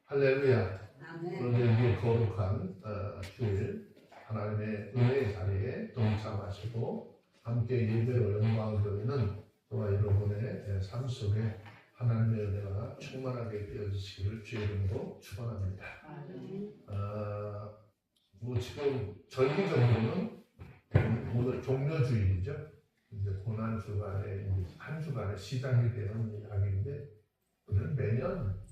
할렐루야. 아멘. 오늘 이 거룩한 주일 하나님의 은혜의 자리에 동참하시고 함께 예배로 영광을 드리는 저와 여러분의 삶 속에 하나님의 은혜가 충만하게 되어지시기를 주의 이름으로 축원합니다. 지금 절기적으로는 오늘 종료주일이죠. 이제 고난 주간에 한 주간에 시작이 되는 이야기인데 우리는 매년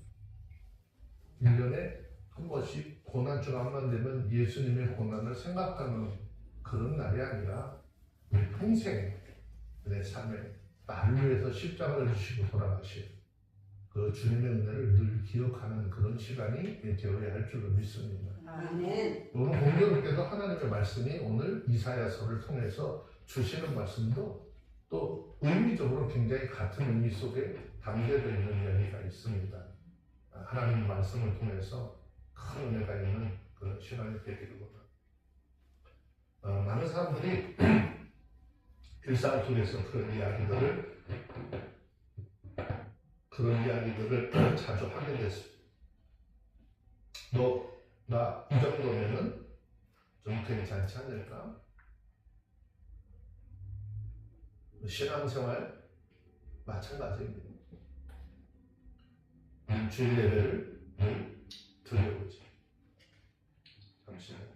1년에 한 번씩 고난 주간만 되면 예수님의 고난을 생각하는 그런 날이 아니라 우리 평생 내 삶에 나를 위해서 십자가를 주시고 돌아가신 그 주님의 은혜를 늘 기억하는 그런 시간이 되어야 할 줄로 믿습니다. 아멘. 오늘 공교롭게도 하나님의 말씀이 오늘 이사야서를 통해서 주시는 말씀도 또 의미적으로 굉장히 같은 의미 속에 담겨져 있는 이야기가 있습니다. 하나님 말씀을 통해서 큰 은혜가 있는 그런 시간이 되기를 원합니다. 많은 사람들이 일상 속에서 그런 이야기들을 자주 하게 됐습니다. 나 이 정도면은 좀 괜찮지 않을까? 신앙생활 마찬가지입니다. 주일 예배를 드려보지. 잠시만요.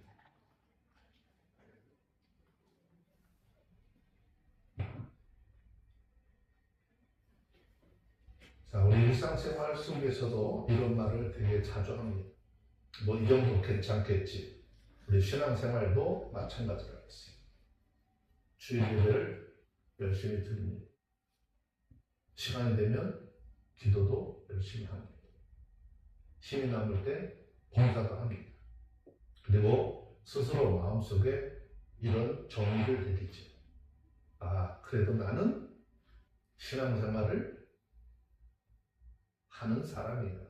자, 우리 일상생활 속에서도 이런 말을 되게 자주 합니다. 뭐 이 정도 괜찮겠지. 우리 신앙생활도 마찬가지라겠어요. 주일 예배를 열심히 드립니다. 시간이 되면 기도도 열심히 합니다. 힘이 남을 때 봉사도 합니다. 그리고 스스로 마음속에 이런 정의를 내리죠. 그래도 나는 신앙생활을 하는 사람이야.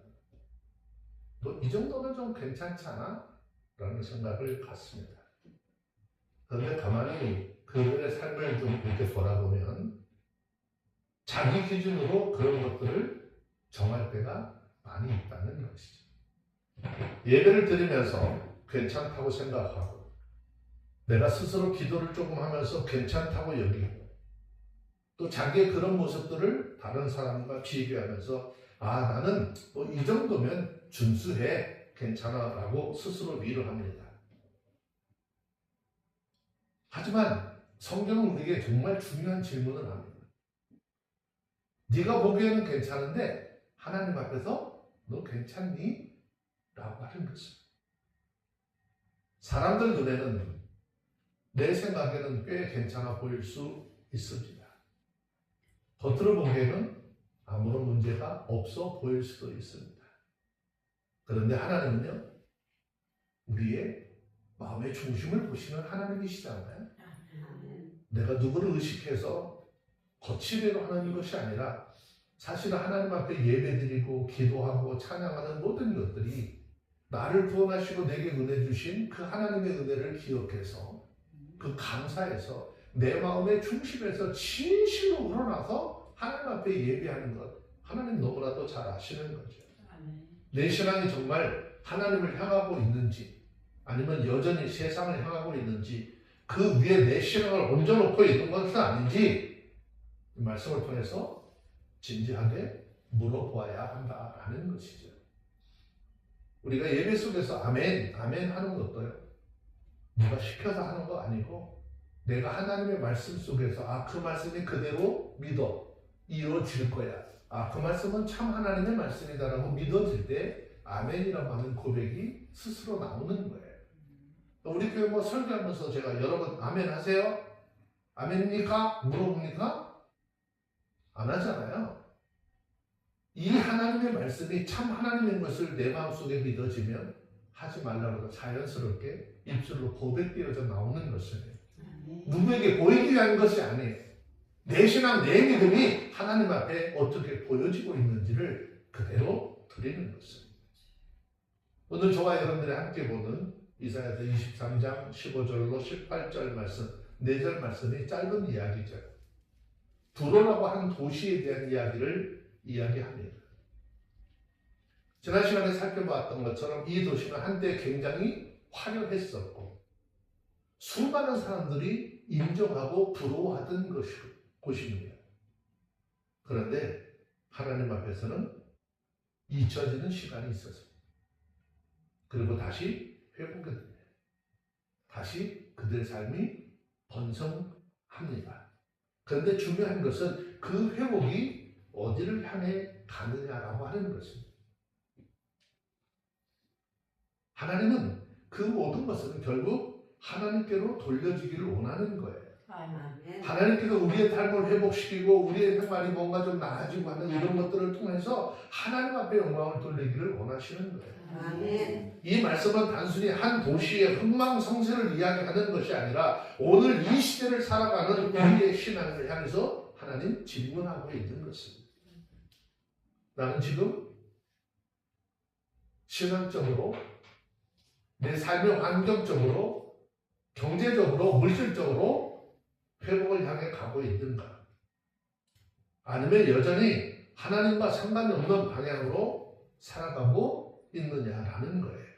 너 이 정도면 좀 괜찮지 않아? 라는 생각을 갖습니다. 그런데 가만히 그들의 삶을 좀 이렇게 돌아보면 자기 기준으로 그런 것들을 정할 때가 많이 있다는 것이죠. 예배를 드리면서 괜찮다고 생각하고 내가 스스로 기도를 조금 하면서 괜찮다고 여기고 또 자기의 그런 모습들을 다른 사람과 비교하면서 나는 뭐 이 정도면 준수해, 괜찮아 라고 스스로 위로합니다. 하지만 성경은 우리에게 정말 중요한 질문을 합니다. 네가 보기에는 괜찮은데 하나님 앞에서 너 괜찮니? 라고 하는 것입니다. 사람들 눈에는 내 생각에는 꽤 괜찮아 보일 수 있습니다. 겉으로 보기에는 아무런 문제가 없어 보일 수도 있습니다. 그런데 하나님은요, 우리의 마음의 중심을 보시는 하나님이시잖아요. 내가 누구를 의식해서 거치대로 하는 것이 아니라 사실은 하나님 앞에 예배드리고 기도하고 찬양하는 모든 것들이 나를 구원하시고 내게 은혜 주신 그 하나님의 은혜를 기억해서 그 감사해서 내 마음의 중심에서 진실로 우러나서 하나님 앞에 예배하는 것, 하나님 너무나도 잘 아시는 거죠. 내 신앙이 정말 하나님을 향하고 있는지 아니면 여전히 세상을 향하고 있는지 그 위에 내 신앙을 얹어놓고 있는 것은 아닌지 이 말씀을 통해서 진지하게 물어보아야 한다라는 것이죠. 우리가 예배 속에서 아멘, 아멘 하는 것도요, 누가 시켜서 하는 거 아니고 내가 하나님의 말씀 속에서 그 말씀이 그대로 믿어 이루어질 거야. 그 말씀은 참 하나님의 말씀이다라고 믿어질 때 아멘이라고 하는 고백이 스스로 나오는 거예요. 우리 교회 설교하면서 제가 여러분 아멘 하세요? 아멘입니까? 물어봅니까? 안 하잖아요. 이 하나님의 말씀이 참 하나님인 것을 내 마음속에 믿어지면 하지 말라고 자연스럽게 입술로 고백되어져 나오는 것이에요. 누구에게 보이기 위한 것이 아니에요. 내 신앙, 내 믿음이 하나님 앞에 어떻게 보여지고 있는지를 그대로 드리는 것입니다. 오늘 저와 여러분들이 함께 보는 이사야서 23장 15절로 18절 말씀, 4절 말씀이 짧은 이야기죠. 두로라고 하는 도시에 대한 이야기를 이야기합니다. 지난 시간에 살펴봤던 것처럼 이 도시는 한때 굉장히 화려했었고 수많은 사람들이 인정하고 부러워하던 곳입니다. 그런데 하나님 앞에서는 잊혀지는 시간이 있었습니다. 그리고 다시 회복이 됩니다. 다시 그들의 삶이 번성합니다. 그런데 중요한 것은 그 회복이 어디를 향해 가느냐라고 하는 것입니다. 하나님은 그 모든 것은 결국 하나님께로 돌려주기를 원하는 거예요. 하나님께서 우리의 삶을 회복시키고 우리의 생활이 뭔가 좀 나아지고 하는 이런 것들을 통해서 하나님 앞에 영광을 돌리기를 원하시는 거예요. 아멘. 이 말씀은 단순히 한 도시의 흥망성쇠를 이야기하는 것이 아니라 오늘 이 시대를 살아가는 우리의 신앙을 향해서 하나님 질문하고 있는 것입니다. 나는 지금 신앙적으로 내 삶의 환경적으로 경제적으로 물질적으로 회복을 향해 가고 있는가? 아니면 여전히 하나님과 상관이 없는 방향으로 살아가고 있느냐라는 거예요.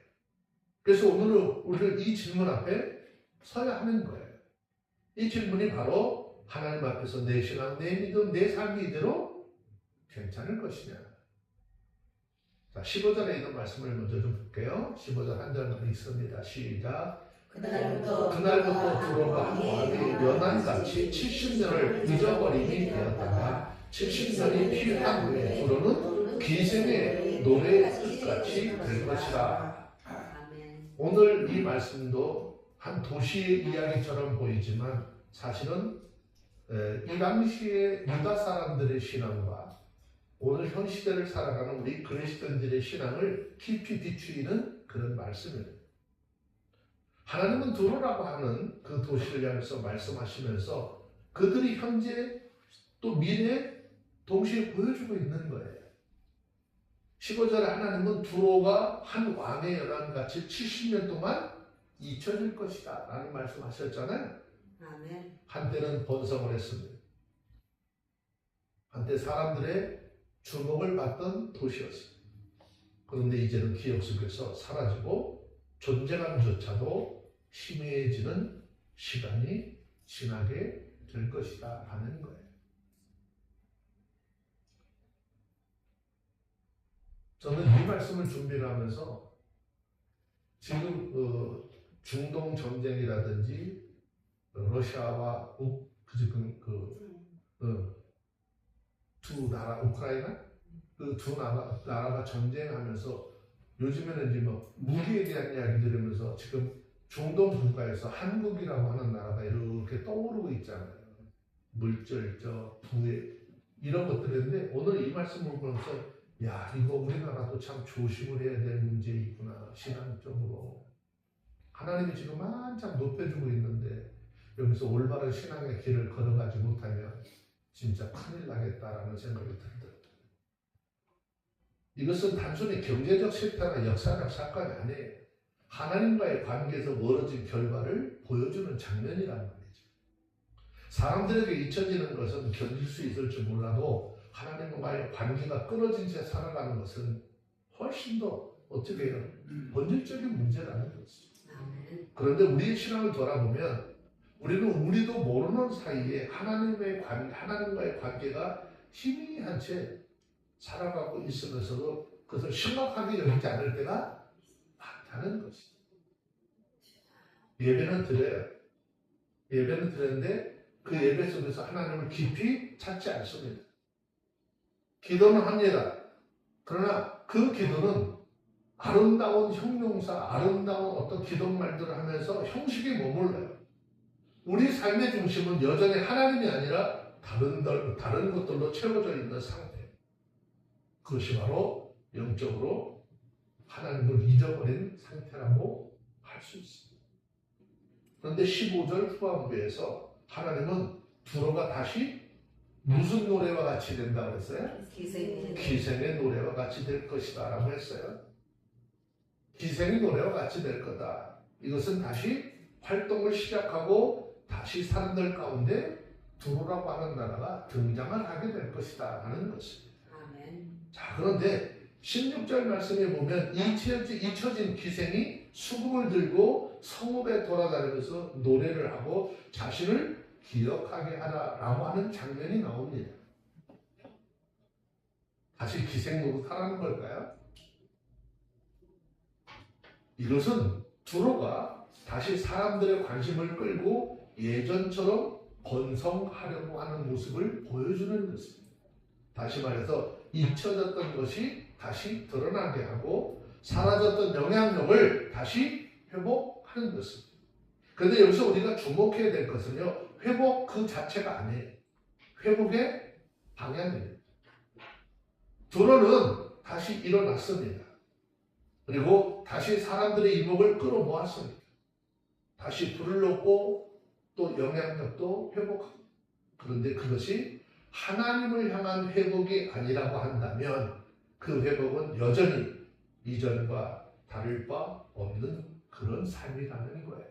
그래서 오늘은 우리는 이 질문 앞에 서야 하는 거예요. 이 질문이 바로 하나님 앞에서 내 신앙, 내 믿음, 내 삶이 이대로 괜찮을 것이냐. 자, 15절에 있는 말씀을 먼저 좀 볼게요. 15절 한 절만 읽습니다. 시작. 그날부터 두로가 모압이 연한같이 70년을 잊어버림이 되었다가 70년이 필요한 후에 두로는 기생의 노래 끝같이 될 것이라. 오늘 이 말씀도 한 도시의 이야기처럼 보이지만 사실은 이 당시의 유다 사람들의 신앙과 오늘 현 시대를 살아가는 우리 그리스도인들의 신앙을 깊이 비추이는 그런 말씀입니다. 하나님은 두로라고 하는 그 도시를 향해서 말씀하시면서 그들이 현재 또 미래에 동시에 보여주고 있는 거예요. 15절에 하나님은 두로가 한 왕의 연한같이 70년 동안 잊혀질 것이다 라는 말씀하셨잖아요. 아멘. 한때는 번성을 했습니다. 한때 사람들의 주목을 받던 도시였습니다. 그런데 이제는 기억 속에서 사라지고 존재감조차도 희미해지는 시간이 지나게 될 것이다 하는 거예요. 저는 이 말씀을 준비를 하면서 지금 중동 전쟁이라든지 러시아와 두 나라 우크라이나 그 두 나라가 전쟁하면서 요즘에는 이제 뭐 무기에 대한 이야기 들으면서 지금 중동 국가에서 한국이라고 하는 나라가 이렇게 떠오르고 있잖아요. 물질적, 부의 이런 것들인데 오늘 이 말씀을 보면서 야 이거 우리나라도 참 조심을 해야 될 문제이구나. 신앙적으로 하나님이 지금 한참 높여주고 있는데 여기서 올바른 신앙의 길을 걸어가지 못하면 진짜 큰일 나겠다라는 생각이 들더라고요. 이것은 단순히 경제적 실패나 역사적 사건이 아니에요. 하나님과의 관계에서 멀어진 결과를 보여주는 장면이란 말이죠. 사람들에게 잊혀지는 것은 견딜 수 있을지 몰라도 하나님과의 관계가 끊어진 채 살아가는 것은 훨씬 더 어떻게 해요? 본질적인 문제라는 것이죠. 그런데 우리의 신앙을 돌아보면 우리는 우리도 모르는 사이에 하나님과의 관계가 희미한 채 살아가고 있으면서도 그것을 심각하게 여기지 않을 때가 많다는 것이죠. 예배는 드려요. 예배는 드렸는데 그 예배 속에서 하나님을 깊이 찾지 않습니다. 기도는 합니다. 그러나 그 기도는 아름다운 형용사, 아름다운 어떤 기도말들을 하면서 형식에 머물러요. 우리 삶의 중심은 여전히 하나님이 아니라 다른 것들로 채워져 있는 상태. 그것이 바로 영적으로 하나님을 잊어버린 상태라고 할 수 있습니다. 그런데 15절 후반부에서 하나님은 두로가 다시 무슨 노래와 같이 된다고 했어요? 기생의 노래와 같이 될 것이다 라고 했어요. 기생의 노래와 같이 될 거다. 이것은 다시 활동을 시작하고 다시 사람들 가운데 두로라고 하는 나라가 등장을 하게 될 것이다 하는 것입니다. 아멘. 자, 그런데 16절 말씀에 보면 잊혀진 기생이 수금을 들고 성읍에 돌아다니면서 노래를 하고 자신을 기억하게 하라라고 하는 장면이 나옵니다. 다시 기생 노릇하라는 걸까요? 이것은 두로가 다시 사람들의 관심을 끌고 예전처럼 번성하려고 하는 모습을 보여주는 것입니다. 다시 말해서 잊혀졌던 것이 다시 드러나게 하고 사라졌던 영향력을 다시 회복하는 것입니다. 그런데 여기서 우리가 주목해야 될 것은요, 회복 그 자체가 아니에요. 회복의 방향입니다. 두로는 다시 일어났습니다. 그리고 다시 사람들의 이목을 끌어모았습니다. 다시 불을 놓고 또 영향력도 회복합니다. 그런데 그것이 하나님을 향한 회복이 아니라고 한다면 그 회복은 여전히 이전과 다를 바 없는 그런 삶이라는 거예요.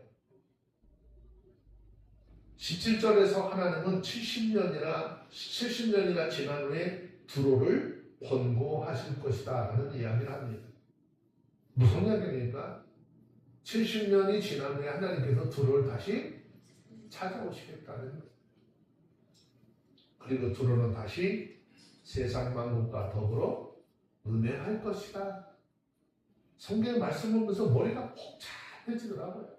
17절에서 하나님은 70년이나 지난 후에 두로를 권고하실 것이다 라는 이야기를 합니다. 무슨 이야기입니까? 70년이 지난 후에 하나님께서 두로를 다시 찾아오시겠다는 거예요. 그리고 두로는 다시 세상 만국과 더불어 은혜할 것이다. 성경의 말씀을 보면서 머리가 복잡해지더라고요.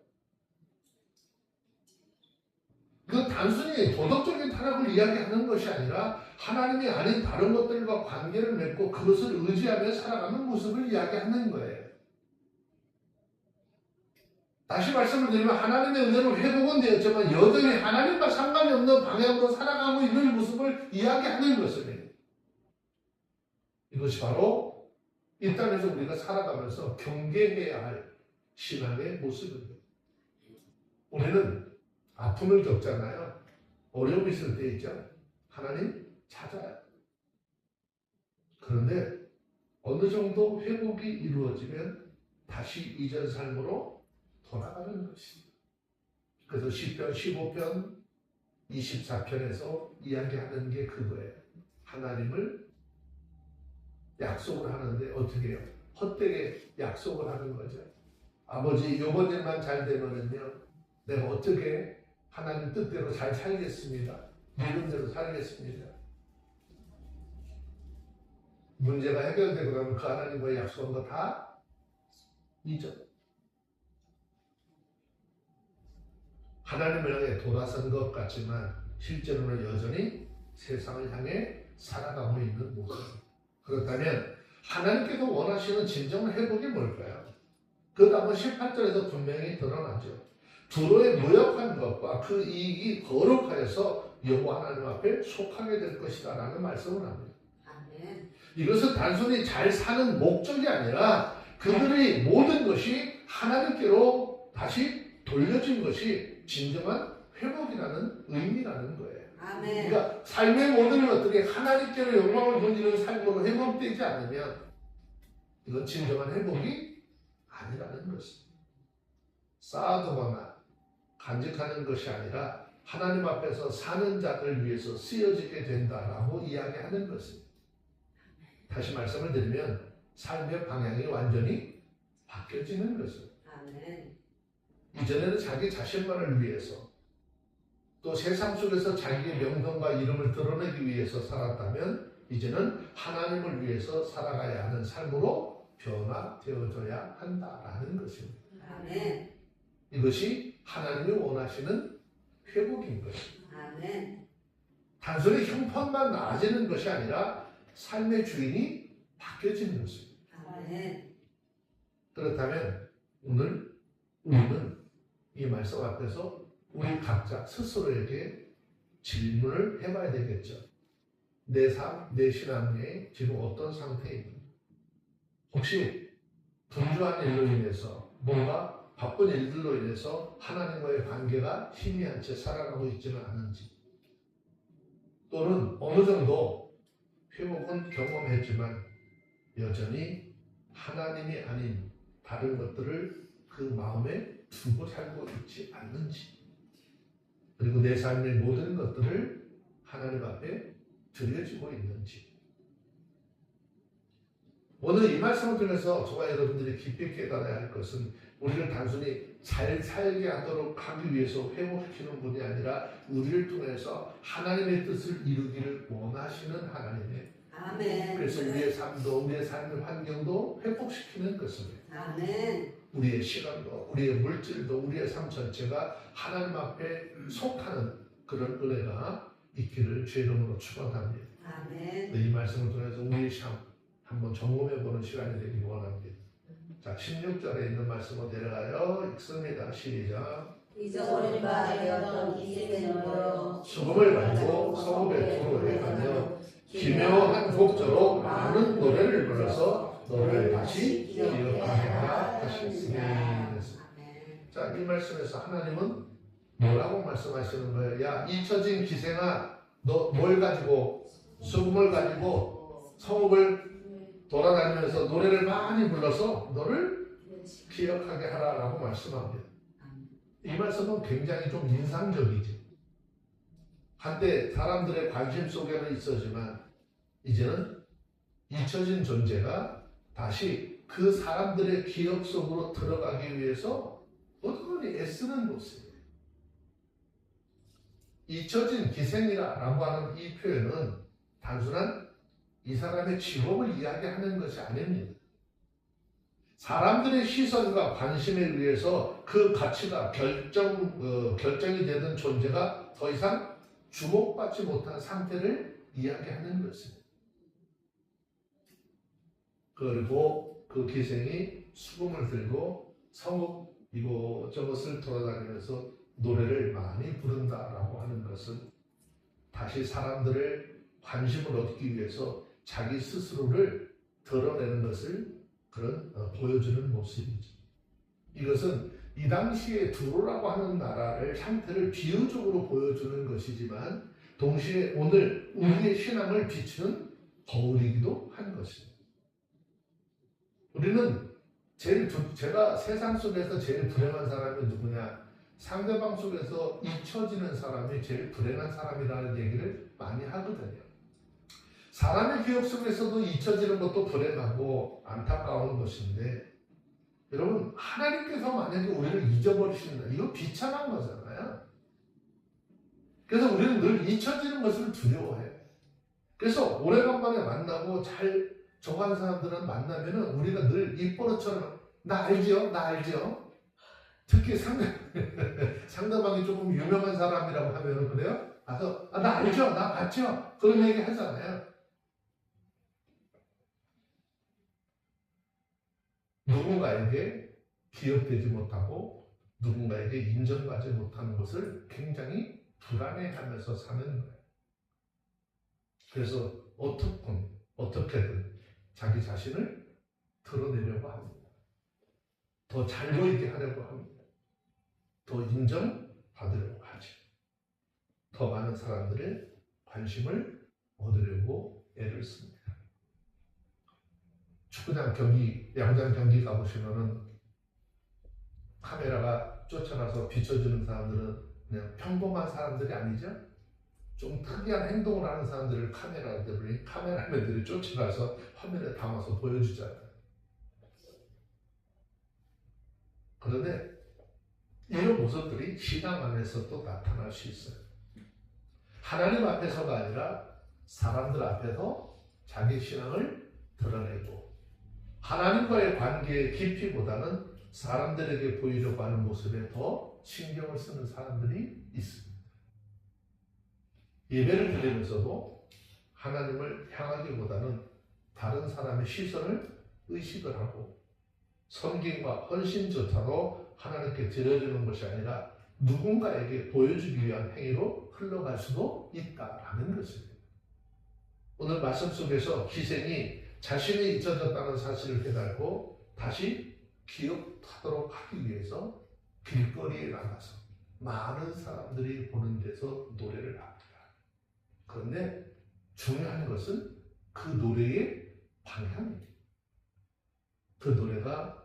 이건 단순히 도덕적인 타락을 이야기하는 것이 아니라 하나님이 아닌 다른 것들과 관계를 맺고 그것을 의지하며 살아가는 모습을 이야기하는 거예요. 다시 말씀을 드리면 하나님의 은혜로 회복은 되었지만 여전히 하나님과 상관이 없는 방향으로 살아가고 있는 모습을 이야기하는 것입니다. 이것이 바로 이 땅에서 우리가 살아가면서 경계해야 할 신앙의 모습입니다. 우리는 아픔을 겪잖아요. 어려움이 있을 때 있죠. 하나님 찾아요. 그런데 어느 정도 회복이 이루어지면 다시 이전 삶으로 돌아가는 것입니다. 그래서 시편 15편 24편에서 이야기하는 게 그거예요. 하나님을 약속을 하는데 어떻게 해요? 헛되게 약속을 하는 거죠. 아버지 요번 일만 잘 되면은요 내가 어떻게 하나님 뜻대로 잘 살겠습니다. 믿은 대로 살겠습니다. 문제가 해결되고 나면 그 하나님과의 약속한 거 다 잊어. 하나님을 향해 돌아선 것 같지만 실제로는 여전히 세상을 향해 살아가고 있는 모습. 그렇다면 하나님께서 원하시는 진정한 회복이 뭘까요? 그 다음은 18절에서 분명히 드러나죠. 두로의 무역한 것과 그 이익이 거룩하여서 여호와 하나님 앞에 속하게 될 것이다 라는 말씀을 합니다. 아멘. 이것은 단순히 잘 사는 목적이 아니라 그들의 모든 것이 하나님께로 다시 돌려진 것이 진정한 회복이라는 의미라는 거예요. 아멘. 그러니까 삶의 모든 것들이 하나님께로 영광을 돌리는 삶으로 회복되지 않으면 이건 진정한 회복이 아니라는 것입니다. 쌓아두거나 간직하는 것이 아니라 하나님 앞에서 사는 자들 위해서 쓰여지게 된다라고 이야기하는 것입니다. 다시 말씀을 드리면 삶의 방향이 완전히 바뀌어지는 것입니다. 아멘. 이전에는 자기 자신만을 위해서 또 세상 속에서 자기의 명성과 이름을 드러내기 위해서 살았다면 이제는 하나님을 위해서 살아가야 하는 삶으로 변화되어져야 한다라는 것입니다. 아멘. 이것이 하나님이 원하시는 회복인 것입니다. 아멘. 단순히 형편만 나아지는 것이 아니라 삶의 주인이 바뀌어지는 것입니다. 아멘. 그렇다면 오늘 우리는 이 말씀 앞에서 우리 각자 스스로에게 질문을 해봐야 되겠죠. 내 삶, 내 신앙에 지금 어떤 상태입니까? 혹시 분주한 일로 인해서 뭔가 바쁜 일들로 인해서 하나님과의 관계가 희미한 채 살아가고 있지는 않은지, 또는 어느 정도 회복은 경험했지만 여전히 하나님이 아닌 다른 것들을 그 마음에 두고 살고 있지 않는지, 그리고 내 삶의 모든 것들을 하나님 앞에 드려지고 있는지, 오늘 이 말씀을 통해서 저와 여러분들이 깊이 깨달아야 할 것은 우리를 단순히 잘 살게 하도록 하기 위해서 회복시키는 분이 아니라 우리를 통해서 하나님의 뜻을 이루기를 원하시는 하나님의 아멘. 그래서 우리의 삶도 우리의 삶의 환경도 회복시키는 것입니다. 아멘. 우리의 시간도 우리의 물질도 우리의 삶 전체가 하나님 앞에 속하는 그런 은혜가 있기를 주의 이름으로 축원합니다. 아멘. 이 말씀을 통해서 우리의 삶 한번 점검해보는 시간이 되길 원합니다. 자, 16절에 있는 말씀으로 내려가요. 읽습니다. 시작. 잊어버린 바 되었던 기생의 너여 수금을 가지고 성읍의 도로에 가며 기묘한 곡조로 많은 노래를 불러서 너를 다시 기억하게 하라 하셨으니. 자, 이 말씀에서 하나님은 뭐라고 말씀하시는 거예요? 야, 잊혀진 기생아, 너 뭘 가지고 수금을 가지고 성읍을 돌아다니면서 노래를 많이 불러서 너를 기억하게 하라라고 말씀합니다. 이 말씀은 굉장히 좀 인상적이죠. 한때 사람들의 관심 속에는 있었지만 이제는 잊혀진 존재가 다시 그 사람들의 기억 속으로 들어가기 위해서 어떻게 애쓰는 모습이에요. 잊혀진 기생이라고 하는 이 표현은 단순한 이 사람의 직업을 이야기하는 것이 아닙니다. 사람들의 시선과 관심에 의해서 그 가치가 결정이 되는 존재가 더 이상 주목받지 못한 상태를 이야기하는 것입니다. 그리고 그 기생이 수금을 들고 성읍 이곳저곳을 돌아다니면서 노래를 많이 부른다라고 하는 것은 다시 사람들의 관심을 얻기 위해서 자기 스스로를 드러내는 것을 보여주는 모습이죠. 이것은 이 당시에 두로라고 하는 나라의 상태를 비유적으로 보여주는 것이지만 동시에 오늘 우리의 신앙을 비추는 거울이기도 한 것입니다. 우리는 제가 세상 속에서 제일 불행한 사람이 누구냐? 상대방 속에서 잊혀지는 사람이 제일 불행한 사람이라는 얘기를 많이 하거든요. 사람의 기억 속에서도 잊혀지는 것도 불행하고 안타까운 것인데 여러분 하나님께서 만약에 우리를 잊어버리신다 이거 비참한 거잖아요. 그래서 우리는 늘 잊혀지는 것을 두려워해요. 그래서 오래간만에 만나고 잘 정한 사람들은 만나면은 우리가 늘 입버릇처럼 나 알지요? 나 알지요? 특히 상대방이 조금 유명한 사람이라고 하면은 그래요? 가서 나 알죠? 나 봤죠? 그런 얘기 하잖아요. 누군가에게 기억되지 못하고 누군가에게 인정받지 못하는 것을 굉장히 불안해하면서 사는 거예요. 그래서 어떻게든 자기 자신을 드러내려고 합니다. 더 잘 보이게 하려고 합니다. 더 인정받으려고 하죠. 더 많은 사람들의 관심을 얻으려고 애를 씁니다. 축구장 경기, 야구장 경기 가보시면은 카메라가 쫓아가서 비춰주는 사람들은 그냥 평범한 사람들이 아니죠. 좀 특이한 행동을 하는 사람들을 카메라맨들이 쫓아가서 화면에 담아서 보여주잖아요. 그런데 이런 모습들이 신앙 안에서도 나타날 수 있어요. 하나님 앞에서가 아니라 사람들 앞에서 자기 신앙을 드러내고 하나님과의 관계의 깊이보다는 사람들에게 보이려고 하는 모습에 더 신경을 쓰는 사람들이 있습니다. 예배를 드리면서도 하나님을 향하기보다는 다른 사람의 시선을 의식을 하고 섬김과 헌신조차도 하나님께 드려주는 것이 아니라 누군가에게 보여주기 위한 행위로 흘러갈 수도 있다라는 것입니다. 오늘 말씀 속에서 기생이 자신이 잊혀졌다는 사실을 깨닫고 다시 기억하도록 하기 위해서 길거리에 나가서 많은 사람들이 보는 데서 노래를 합니다. 그런데 중요한 것은 그 노래의 방향입니다. 그 노래가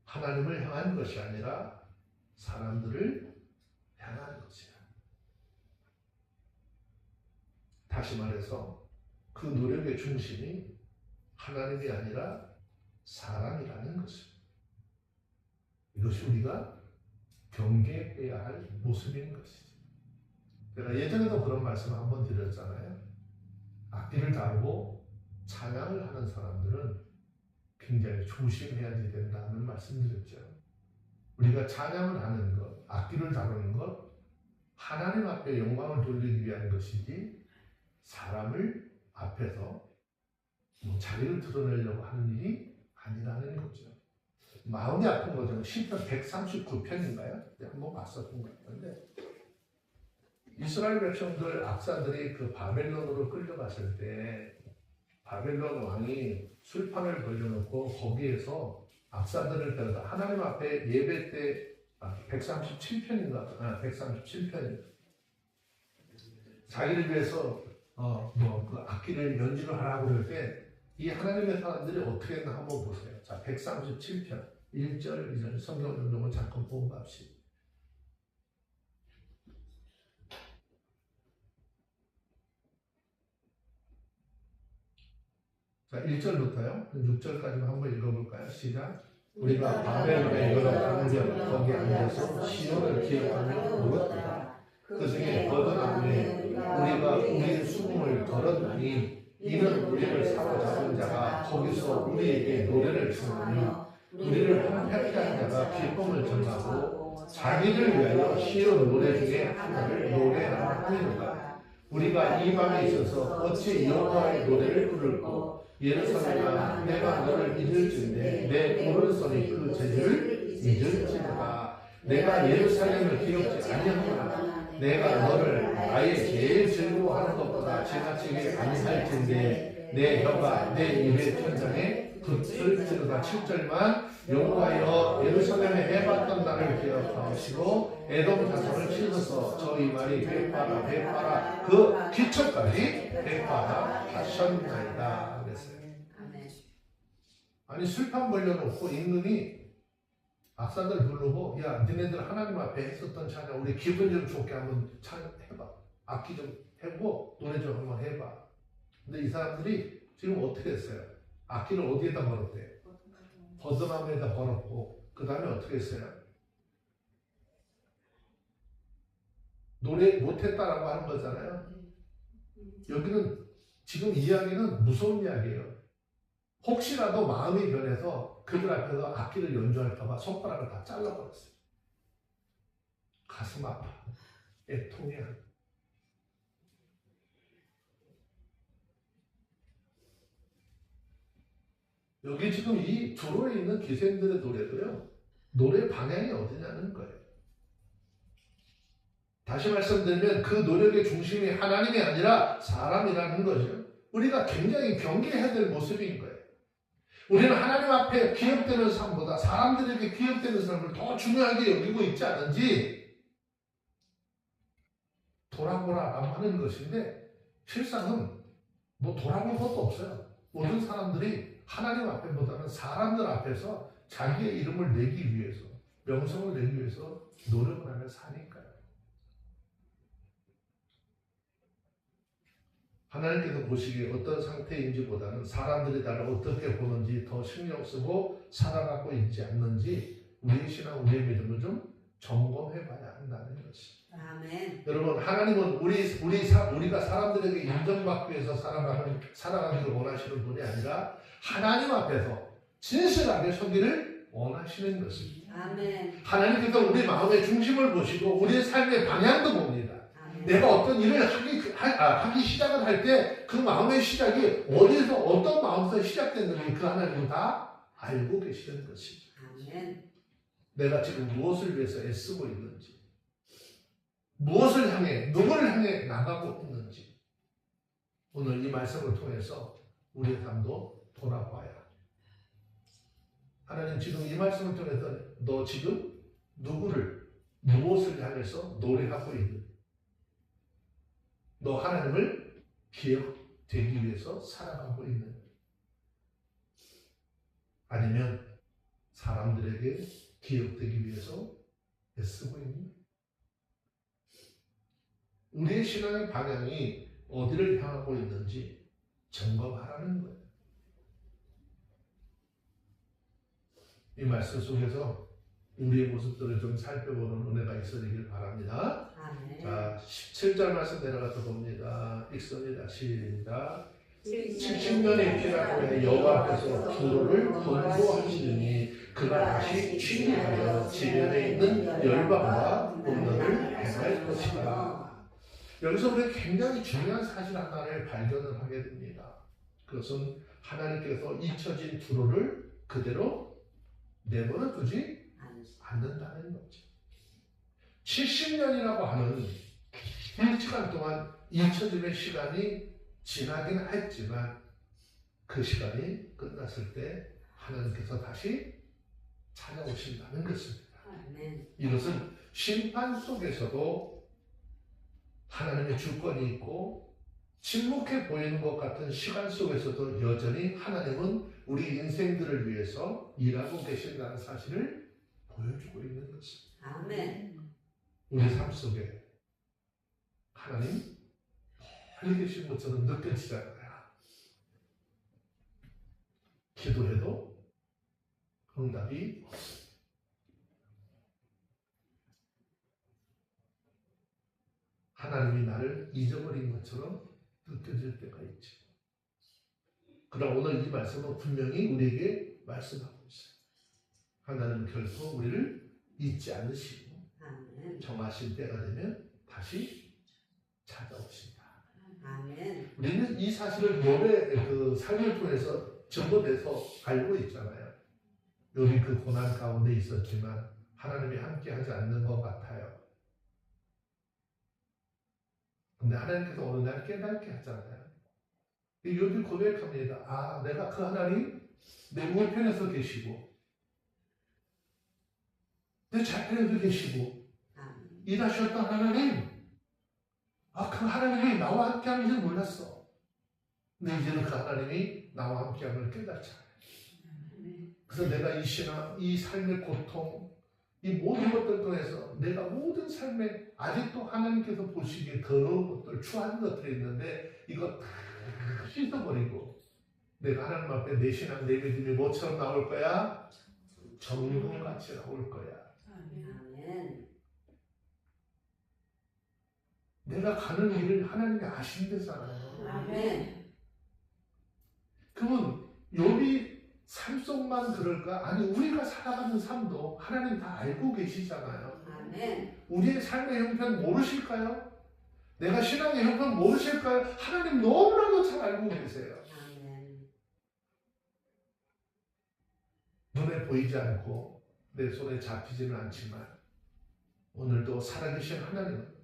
하나님을 향한 것이 아니라 사람들을 향한 것이야. 다시 말해서 그 노력의 중심이 하나님이 아니라 사람이라는 것입니다. 이것이 우리가 경계해야 할 모습인 것이죠. 제가 예전에도 그런 말씀을 한번 드렸잖아요. 악기를 다루고 찬양을 하는 사람들은 굉장히 조심해야 된다는 말씀드렸죠. 우리가 찬양을 하는 것, 악기를 다루는 것, 하나님 앞에 영광을 돌리기 위한 것이지 사람을 앞에서 자기를 드러내려고 하는 일이 아니라는 거죠. 마음이 아픈 거죠. 시편 139편인가요? 한번 봤었던 것 같은데 이스라엘 백성들 악사들이 그 바벨론으로 끌려갔을 때 바벨론 왕이 술판을 벌려놓고 거기에서 악사들을 데려다 하나님 앞에 예배 때 137편인가? 137편입니다. 자기를 위해서 그 악기를 연주를 하라고 그럴 때 이 하나님의 사람들이 어떻게 했나 한번 보세요. 자, 137편 1절 2절 성경 운동을 잠깐 보고 갑시다. 자, 1절부터요. 6절까지 한번 읽어볼까요? 시작. 우리가 바벨론의 여러 강변 거기 앉아서 시온을 기억하며 누웠다. 그 중에 버드나무에 우리가 우리의 수금을 걸었나니 이는 우리를 사로잡은 자가 거기서 우리에게 노래를 추으며 우리를 한패케 한 자가 기쁨을 전하고 자기를 위하여 시온 노래 중에 하나를 노래하라 하니로다. 우리가 이 밤에 있어서 어찌 여호와의 노래를 부를고 예루살렘아 내가 너를 잊을진데 내 오른손이 그 죄를 잊을지어다. 내가 예루살렘을 기억지 아니하노라. 내가 너를 나의 제일 즐거워하는 것보다 지나치게 아니할진데 내 혀가 내 입의 천장에 붙을지어다. 7절만 여호와여 예루살렘에 해봤던 날을 기억하시고 에돔 자손을 찢어서 저희 말이 베파라 베파라 그 기초까지 베파라 하셨나이다 그랬어요. 아니 술판 벌려놓고 임금이 악사들 부르고 야 니네들 하나님 앞에 했었던 찬양 우리 기분 좀 좋게 한번 찬양해봐. 악기 좀 해보고 노래 좀 한번 해봐. 근데 이 사람들이 지금 어떻게 했어요? 악기를 어디에다 걸었대? 버드나무에다 걸었고 그 다음에 어떻게 했어요? 노래 못했다라고 하는 거잖아요. 여기는 지금 이야기는 무서운 이야기예요. 혹시라도 마음이 변해서 그들 앞에서 악기를 연주할까봐 손가락을 다 잘라버렸어요. 가슴 아파. 애통이야. 여기 지금 이 주로에 있는 기생들의 노래도요. 노래 방향이 어디냐는 거예요. 다시 말씀드리면 그 노력의 중심이 하나님이 아니라 사람이라는 거죠. 우리가 굉장히 경계해야 될 모습인 거예요. 우리는 하나님 앞에 기억되는 삶보다 사람들에게 기억되는 삶을 더 중요하게 여기고 있지 않은지 돌아보라라고 하는 것인데 실상은 뭐 돌아볼 것도 없어요. 모든 사람들이 하나님 앞에보다는 사람들 앞에서 자기의 이름을 내기 위해서 명성을 내기 위해서 노력을 하며 사니까요. 하나님께서 보시기에 어떤 상태인지보다는 사람들이 나를 어떻게 보는지 더 신경 쓰고 살아가고 있지 않는지 우리의 신앙, 우리의 믿음을 좀 점검해 봐야 한다는 것이. 아멘. 여러분, 하나님은 우리가 사람들에게 인정받기 위해서 살아가기를 원하시는 분이 아니라 하나님 앞에서 진실하게 서기를 원하시는 것입니다. 아멘. 하나님께서 우리 마음의 중심을 보시고 우리의 삶의 방향도 봅니다. 내가 어떤 일을 하기 시작을 할 때 그 마음의 시작이 어디서 어떤 마음에서 시작됐는지 그 하나님은 다 알고 계시는 것이죠. 아멘. 내가 지금 무엇을 위해서 애쓰고 있는지, 무엇을 향해, 누구를 향해 나가고 있는지 오늘 이 말씀을 통해서 우리의 삶도 돌아봐야. 하나님 지금 이 말씀을 통해서 너 지금 누구를, 무엇을 향해서 노래하고 있는지, 너 하나님을 기억되기 위해서 살아가고 있는, 아니면 사람들에게 기억되기 위해서 애쓰고 있는, 우리의 신앙의 방향이 어디를 향하고 있는지 점검하라는 거예요. 이 말씀 속에서 우리의 모습들을 좀 살펴보는 은혜가 있어지길 바랍니다. 아멘. 자, 17절 말씀 내려가서 봅니다. 읽습니다. 시작. 70년의 피라고 해 여호와 앞에서 두로를 권고하시더니 그가 다시 취하여 지면에 있는 열방과 분노를 행할 것이다. 여기서 우리가 굉장히 중요한 사실 하나를 발견을 하게 됩니다. 그것은 하나님께서 잊혀진 두로를 그대로 내버려 두지 않는다는 거죠. 70년이라고 하는 긴 시간 동안 잊혀짐의 시간이 지나긴 했지만 그 시간이 끝났을 때 하나님께서 다시 찾아오신다는 것입니다. 아멘. 이것은 심판 속에서도 하나님의 주권이 있고 침묵해 보이는 것 같은 시간 속에서도 여전히 하나님은 우리 인생들을 위해서 일하고 계신다는 사실을 보여주고 있는 것입니다. 아멘. 우리 삶 속에 하나님 멀리 계신 것처럼 느껴지잖아요. 기도해도 응답이 없습니다. 하나님이 나를 잊어버린 것처럼 느껴질 때가 있죠. 그러나 오늘 이 말씀은 분명히 우리에게 말씀하고 있어요. 하나님은 결코 우리를 잊지 않으시고 아멘. 정하신 때가 되면 다시 찾아오신다. 아멘. 우리는 이 사실을 몸의 그 삶을 통해서 전부돼서 알고 있잖아요. 여기 그 고난 가운데 있었지만 하나님이 함께하지 않는 것 같아요. 근데 하나님께서 어느 날 깨닫게 하잖아요. 요즘 고백합니다. 아, 내가 그 하나님 내 우편에서 계시고 내 좌편에도 계시고 일하셨던 하나님, 아, 그 하나님이 나와 함께하는 줄 몰랐어. 근데 이제는 그 하나님이 나와 함께하는 걸 깨닫잖아요. 그래서 내가 이 신앙, 이 삶의 고통, 이 모든 것들 통해서 내가 모든 삶에 아직도 하나님께서 보시기에 더러운 것들, 추한 것들이 있는데 이거 다 씻어버리고 내가 하나님 앞에 내 신앙, 내 믿음이 뭐처럼 나올 거야? 정금같이 나올 거야. 아멘. 내가 가는 길을 하나님이 아신대잖아요. 아멘. 그러면 욥이 삶 속만 그럴까? 아니, 우리가 살아가는 삶도 하나님 다 알고 계시잖아요. 아멘. 우리의 삶의 형편 모르실까요? 내가 신앙의 형편 모르실까요? 하나님 너무나도 잘 알고 계세요. 아멘. 눈에 보이지 않고 내 손에 잡히지는 않지만 오늘도 살아계신 하나님은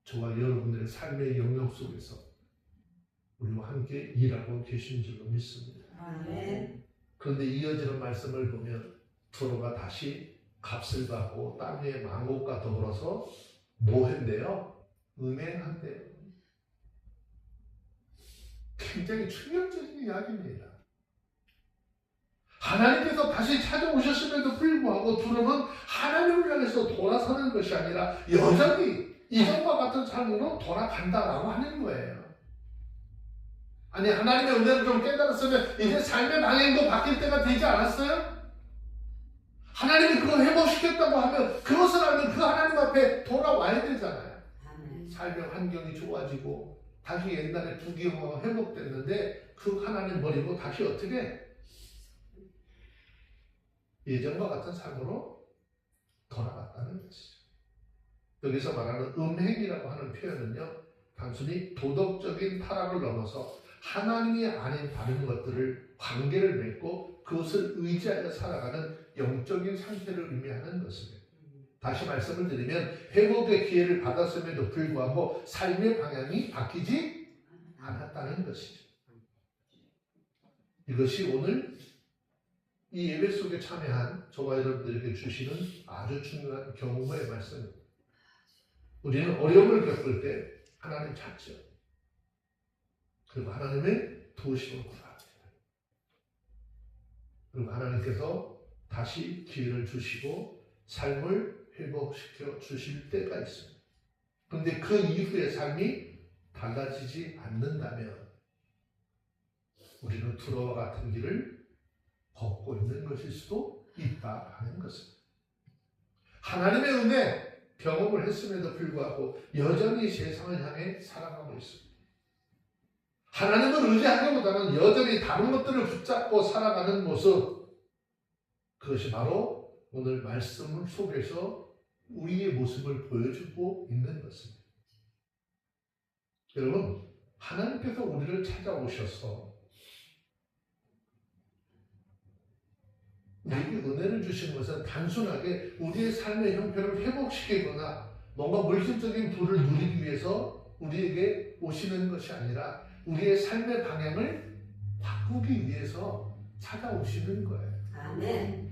저와 여러분들의 삶의 영역 속에서 우리와 함께 일하고 계신 줄로 믿습니다. 아멘. 그런데 이어지는 말씀을 보면 두로가 다시 값을 받고 땅 위의 망국과 더불어서 뭐 했대요? 음행한대요. 굉장히 충격적인 이야기입니다. 하나님께서 다시 찾아오셨음에도 불구하고 두로는 하나님을 향해서 돌아서는 것이 아니라 여전히 이전과 같은 삶으로 돌아간다라고 하는 거예요. 아니, 하나님의 은혜를 좀 깨달았으면 이제 삶의 방향도 바뀔 때가 되지 않았어요? 하나님이 그걸 회복시켰다고 하면 그것을 알면 그 하나님 앞에 돌아와야 되잖아요. 아멘. 삶의 환경이 좋아지고 다시 옛날에 부귀영화가 회복됐는데 그 하나님 버리고 다시 어떻게 예전과 같은 삶으로 돌아갔다는 것이죠. 여기서 말하는 음행이라고 하는 표현은요, 단순히 도덕적인 타락을 넘어서 하나님이 아닌 다른 것들을 관계를 맺고 그것을 의지하여 살아가는 영적인 상태를 의미하는 것입니다. 다시 말씀을 드리면 회복의 기회를 받았음에도 불구하고 삶의 방향이 바뀌지 않았다는 것이죠. 이것이 오늘 이 예배 속에 참여한 저와 여러분들에게 주시는 아주 중요한 경고의 말씀입니다. 우리는 어려움을 겪을 때 하나님 찾죠. 그리고 하나님의 도우심을 구합니다. 그리고 하나님께서 다시 기회를 주시고 삶을 회복시켜 주실 때가 있습니다. 그런데 그 이후의 삶이 달라지지 않는다면 우리는 두로와 같은 길을 걷고 있는 것일 수도 있다 하는 것입니다. 하나님의 은혜 경험을 했음에도 불구하고 여전히 세상을 향해 살아가고 있습니다. 하나님을 의지하기보다는 여전히 다른 것들을 붙잡고 살아가는 모습, 그것이 바로 오늘 말씀 속에서 우리의 모습을 보여주고 있는 것입니다. 여러분, 하나님께서 우리를 찾아오셔서 우리에게 은혜를 주시는 것은 단순하게 우리의 삶의 형편을 회복시키거나 뭔가 물질적인 부를 누리기 위해서 우리에게 오시는 것이 아니라 우리의 삶의 방향을 바꾸기 위해서 찾아오시는 거예요. 아멘.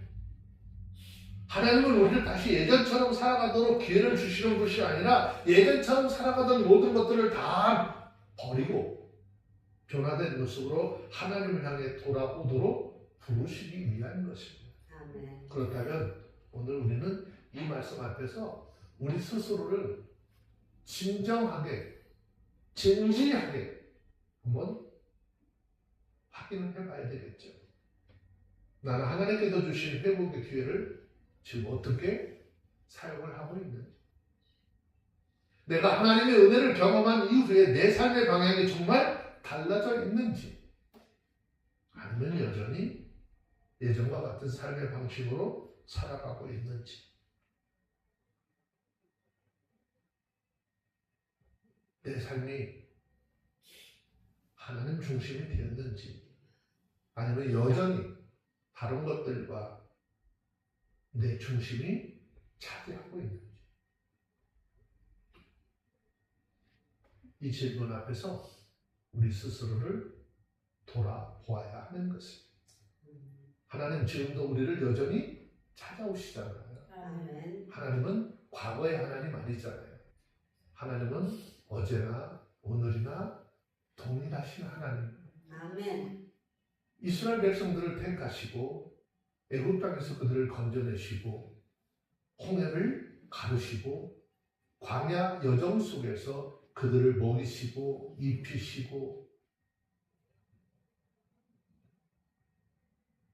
하나님은 우리를 다시 예전처럼 살아가도록 기회를 주시는 것이 아니라 예전처럼 살아가던 모든 것들을 다 버리고 변화된 모습으로 하나님을 향해 돌아오도록 부르시기 위한 것입니다. 아멘. 그렇다면 오늘 우리는 이 말씀 앞에서 우리 스스로를 진정하게, 진지하게 한번 확인을 해봐야 되겠죠. 나는 하나님께서 주신 회복의 기회를 지금 어떻게 사용을 하고 있는지, 내가 하나님의 은혜를 경험한 이후에 내 삶의 방향이 정말 달라져 있는지, 아니면 여전히 예전과 같은 삶의 방식으로 살아가고 있는지, 내 삶이 하나님 중심이 되었는지, 아니면 여전히 다른 것들과 내 중심이 차지하고 있는지, 이 질문 앞에서 우리 스스로를 돌아보아야 하는 것입니다. 하나님 지금도 우리를 여전히 찾아오시잖아요. 아멘. 하나님은 과거의 하나님 아니잖아요. 하나님은 어제나 오늘이나 동일하신 하나님. 아멘. 이스라엘 백성들을 택하시고 애굽 땅에서 그들을 건져내시고 홍해를 가르시고 광야 여정 속에서 그들을 먹이시고 입히시고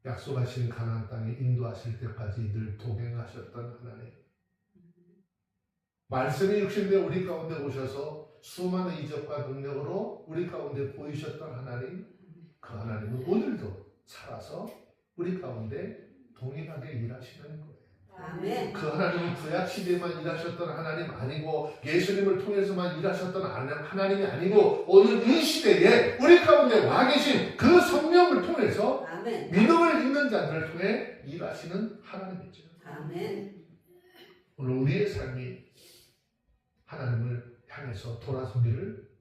약속하신 가나안 땅에 인도하실 때까지 늘 동행하셨던 하나님. 말씀이 육신되어 우리 가운데 오셔서 수많은 이적과 능력으로 우리 가운데 보이셨던 하나님, 그 하나님은 오늘도 살아서 우리 가운데 동일하게 일하시는 거예요. 아멘. 그 하나님은 구약시대에만 일하셨던 하나님 아니고 예수님을 통해서만 일하셨던 하나님이 아니고 오늘 이 시대에 우리 가운데 와 계신 그 성령을 통해서 아멘. 믿음을 있는 자들을 통해 일하시는 하나님이죠. 아멘. 오늘 우리의 삶이 하나님을 향해서 돌아서기를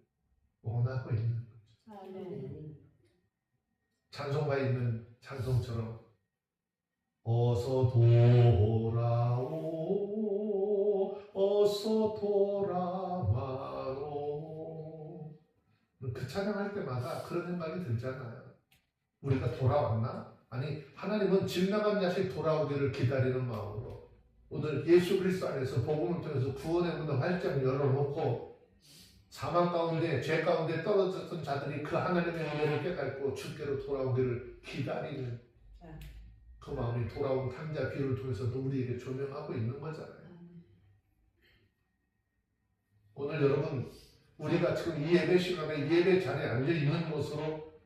원하고 있는 거죠. 아멘. 찬송가에 있는 찬송처럼 어서 돌아오 어서 돌아와로, 그 찬양할 때마다 그런 생각이 들잖아요. 우리가 돌아왔나? 아니, 하나님은 집 나간 자식 돌아오기를 기다리는 마음으로 오늘 예수 그리스도 안에서 복음을 통해서 구원의 문을 활짝 열어놓고 사망 가운데 죄 가운데 떨어졌던 자들이 그 하나님의 은혜를 깨닫고 주께로 돌아오기를 기다리는 그 마음이 돌아온 탕자 비유를 통해서도 우리에게 조명하고 있는 거잖아요. 오늘 여러분, 우리가 지금 이 예배 시간에 이 예배 자리에 앉아 있는 것으로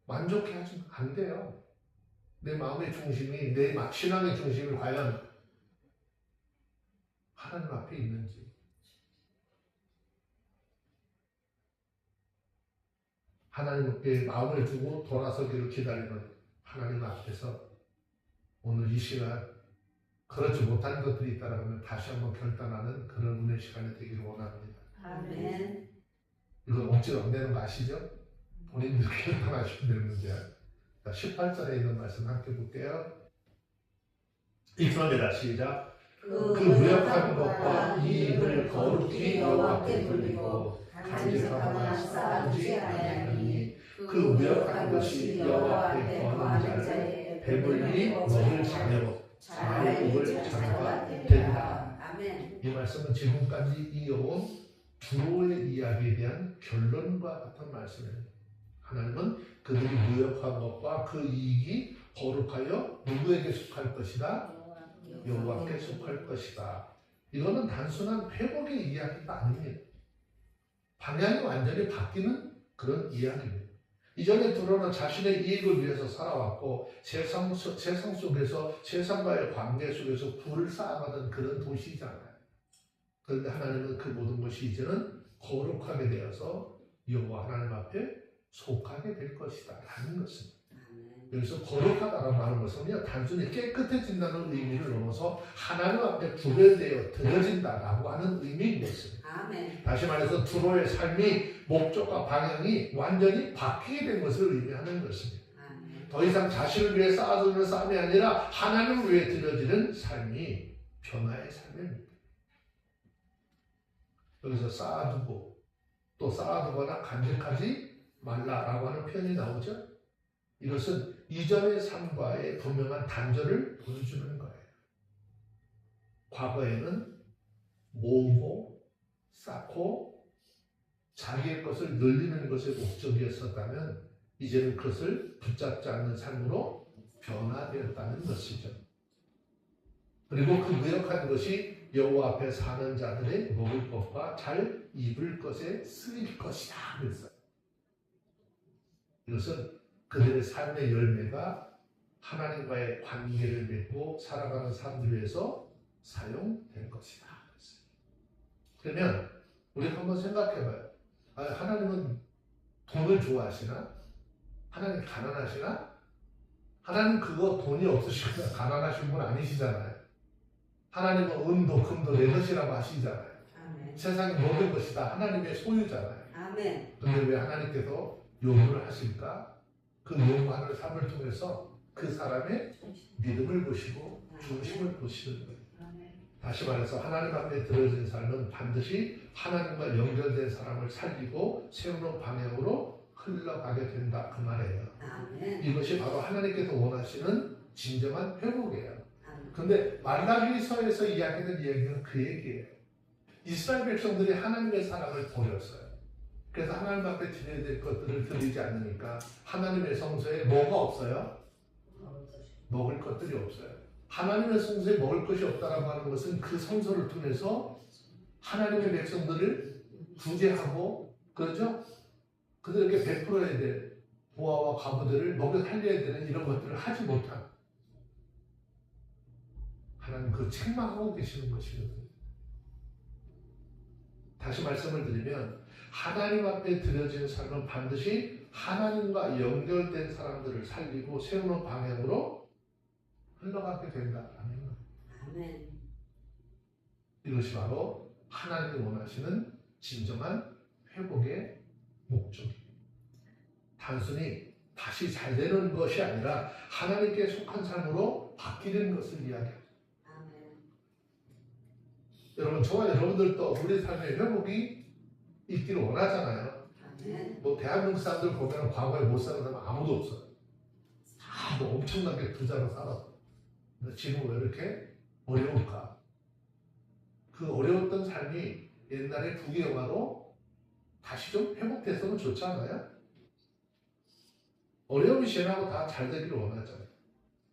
만족해하시면 안 돼요. 내 마음의 중심이, 내 신앙의 중심이 과연 하나님 앞에 있는지. 하나님께 마음을 두고 돌아서기를 기다리는 하나님 앞에서 오늘 이 시간 그렇지 못한 것들이 있다면 다시 한번 결단하는 그런 은혜 시간이 되기를 원합니다. 아멘. 이건 억지로 안 되는 거 아시죠? 본인들이 결단하시면 되는 문제야. 18절에 있는 말씀 함께 볼게요. 읽습니다. 시작. 그 무역한 것과 이 입을 거룩히 여호와께 돌리고 간직하거나 쌓아두지 아니하니 그 무역한 것이 여호와 앞에 거하는 자를 배불리 먹을 자녀 잘 먹을 자녀가 되리라. 아멘. 이 말씀은 지금까지 이어온 두로의 이야기에 대한 결론과 같은 말씀입니다. 하나님은 그들이 무역한 것과 그 이익이 거룩하여 누구에게 속할 것이다? 여호와께 속할 것이다. 이거는 단순한 회복의 이야기가 아닙니다. 방향이 완전히 바뀌는 그런 이야기입니다. 이전에 들어는 자신의 이익을 위해서 살아왔고 세상 속에서 세상과의 관계 속에서 부를 쌓아가던 그런 도시잖아요. 그런데 하나님은 그 모든 것이 이제는 거룩하게 되어서 여호와 하나님 앞에 속하게 될 것이다 라는 것입니다. 여기서 거룩하다라고 하는 것은요, 단순히 깨끗해진다는 의미를 넘어서 하나님 앞에 구별되어 드려진다라고 하는 의미인 것입니다. 아멘. 다시 말해서 두로의 삶이 목적과 방향이 완전히 바뀌게 된 것을 의미하는 것입니다. 아멘. 더 이상 자신을 위해 쌓아두는 삶이 아니라 하나님을 위해 드려지는 삶이 변화의 삶입니다. 여기서 쌓아두고 또 쌓아두거나 간직하지 말라라고 하는 표현이 나오죠. 이것은 이전의 삶과의 분명한 단절을 보여주는 거예요. 과거에는 모으고 쌓고 자기의 것을 늘리는 것이 목적이었었다면 이제는 그것을 붙잡지 않는 삶으로 변화되었다는 것이죠. 그리고 그 무역한 것이 여호와 앞에 사는 자들의 먹을 것과 잘 입을 것에 쓰일 것이다 그랬어요. 이것은 그들의 삶의 열매가 하나님과의 관계를 맺고 살아가는 삶을 위해서 사용될 것이다. 그러면 우리가 한번 생각해봐요. 하나님은 돈을 좋아하시나? 하나님 가난하시나? 하나님 그거 돈이 없으시거나 가난하신 분 아니시잖아요. 하나님은 은도 금도 내 것이라고 하시잖아요. 아멘. 세상의 모든 것이 다 하나님의 소유잖아요. 아멘. 그런데 왜 하나님께서 요구를 하실까? 그 요구하는 삶을 통해서 그 사람의 믿음을 보시고 중심을 보시는 거예요. 다시 말해서 하나님 앞에 드려진 삶은 반드시 하나님과 연결된 사람을 살리고 세우는 방향으로 흘러가게 된다 그 말이에요. 아멘. 이것이 바로 하나님께서 원하시는 진정한 회복이에요. 아멘. 그런데 말라기서에서 이야기하는 이야기는 그 얘기예요. 이스라엘 백성들이 하나님의 사랑을 버렸어요. 그래서 하나님 앞에 드려야 될 것들을 드리지 않으니까 하나님의 성소에 뭐가 없어요? 먹을 것들이 없어요. 하나님의 성소에 먹을 것이 없다라고 하는 것은 그 성소를 통해서 하나님의 백성들을 구제하고 그렇죠? 그들에게 베풀어야 될 보화와 과부들을 먹여 살려야 되는 이런 것들을 하지 못한 하나님 그 책망하고 계시는 것이거든요. 다시 말씀을 드리면 하나님 앞에 드려진 삶은 반드시 하나님과 연결된 사람들을 살리고 세우는 방향으로 흘러가게 된다라는 거예요. 아멘. 이것이 바로 하나님이 원하시는 진정한 회복의 목적입니다. 단순히 다시 잘 되는 것이 아니라 하나님께 속한 삶으로 바뀌는 것을 이야기합니다. 아멘. 여러분, 저와 여러분들도 우리 삶의 회복이 있기를 원하잖아요. 아멘. 뭐 대한민국 사람들 보면 과거에 못 사는 사람 아무도 없어요. 다 뭐 엄청나게 부자로 살았어. 근데 지금 왜 이렇게 어려울까? 그 어려웠던 삶이 옛날에 부귀영화로 다시 좀 회복됐으면 좋지 않아요? 어려움이 지나고 다 잘 되기를 원하잖아요.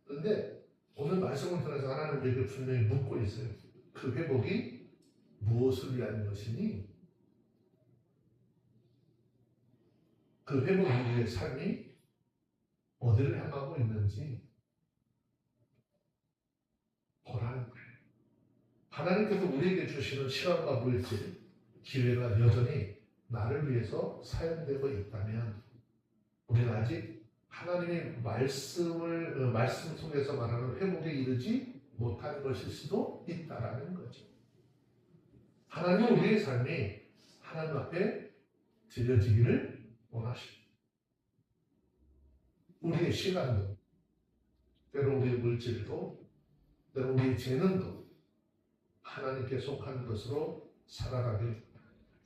그런데 오늘 말씀을 통해서 하나님 우리에게 분명히 묻고 있어요. 그 회복이 무엇을 위한 것이니? 그 회복 이후의 삶이 어디를 향하고 있는지 보라는 거예요. 하나님께서 우리에게 주시는 시간과 물질, 기회가 여전히 나를 위해서 사용되고 있다면 우리는 아직 하나님의 말씀 속에서 말하는 회복에 이르지 못한 것일 수도 있다라는 거죠. 하나님은 우리의 삶이 하나님 앞에 드려지기를 원하십니다. 우리의 시간도, 때로 우리의 물질도, 때로 우리의 재능도 하나님께 속한 것으로 살아가길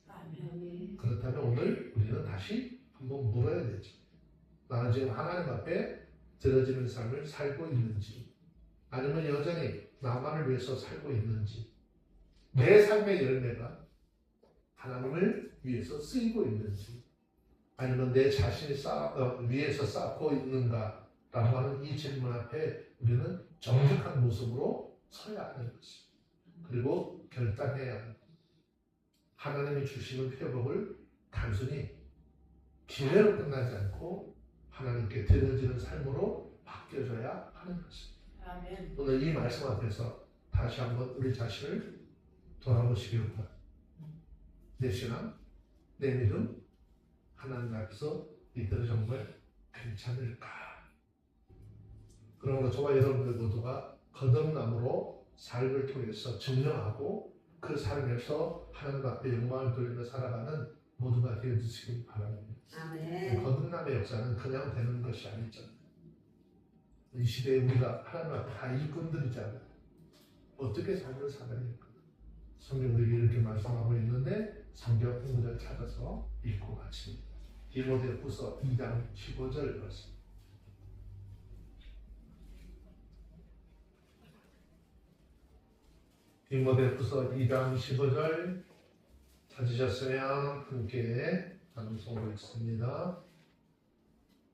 바랍니다. 그렇다면 오늘 우리는 다시 한번 물어야 되죠. 나는 지금 하나님 앞에 드려지는 삶을 살고 있는지, 아니면 여전히 나만을 위해서 살고 있는지, 내 삶의 열매가 하나님을 위해서 쓰이고 있는지, 아니면 내 자신이 위해서 쌓고 있는가, 라고 하는 이 질문 앞에 우리는 정직한 모습으로 서야 하는 것입니다. 그리고 결단해야 합니다. 하나님이 주시는 회복을 단순히 기회로 끝나지 않고 하나님께 드려지는 삶으로 바뀌어져야 하는 것입니다. 아멘. 오늘 이 말씀 앞에서 다시 한번 우리 자신을 돌아보시기 바랍니다. 내 신앙, 내 믿음, 하나님 앞에서 이대로 정말 괜찮을까? 그러므로 저와 여러분들 모두가 거듭남으로 삶을 통해서 증명하고 그 삶에서 하나님 앞에 영광을 돌리며 살아가는 모두가 되어주시기 바랍니다. 아멘. 거듭남의 역사는 그냥 되는 것이 아니죠. 이 시대에 우리가 하나님 앞에 다 일꾼들이잖아요. 어떻게 삶을 살아야 할까? 성경 우리에게 이렇게 말씀하고 있는데 성경 공부를 찾아서 읽고 마칩니다. 디모데후서 2장 15절 말씀. 디모데후서 2장 15절 찾으셨으면 함께 방송을 읽습니다.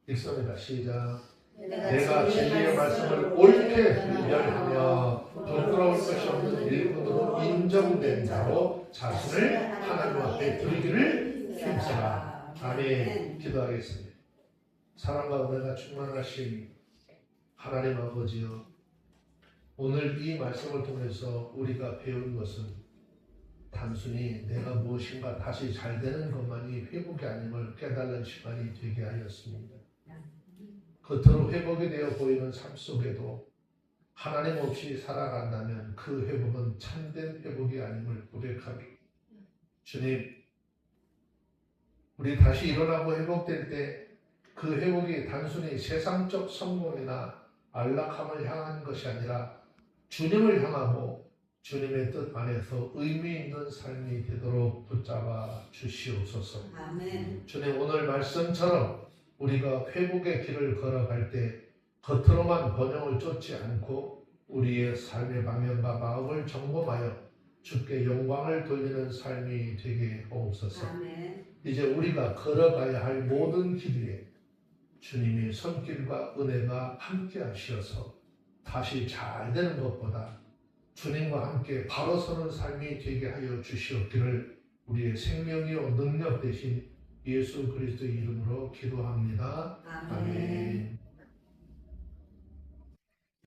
읽습니다. 시작. 내가 진리의 말씀을 옳게 분별하며 부끄러울 것이 없는 일꾼으로 인정된 자로 자신을 하나님 앞에 드리기를 힘써라. 아멘. 기도하겠습니다. 사랑과 은혜가 충만하신 하나님 아버지여, 오늘 이 말씀을 통해서 우리가 배운 것은 단순히 내가 무엇인가 다시 잘 되는 것만이 회복이 아님을 깨달은 시간이 되게 하였습니다. 겉으로 회복이 되어 보이는 삶 속에도 하나님 없이 살아간다면 그 회복은 참된 회복이 아님을 고백하기. 주님, 우리 다시 일어나고 회복될 때 그 회복이 단순히 세상적 성공이나 안락함을 향한 것이 아니라 주님을 향하고 주님의 뜻 안에서 의미 있는 삶이 되도록 붙잡아 주시옵소서. 아멘. 주님, 오늘 말씀처럼 우리가 회복의 길을 걸어갈 때 겉으로만 번영을 쫓지 않고 우리의 삶의 방향과 마음을 점검하여 주께 영광을 돌리는 삶이 되게 하옵소서. 아멘. 이제 우리가 걸어가야 할 모든 길 위에 주님의 손길과 은혜가 함께 하시어서 다시 잘 되는 것보다 주님과 함께 바로 서는 삶이 되게 하여 주시옵기를 우리의 생명이요 능력 되신 예수 그리스도의 이름으로 기도합니다. 아멘. 아멘.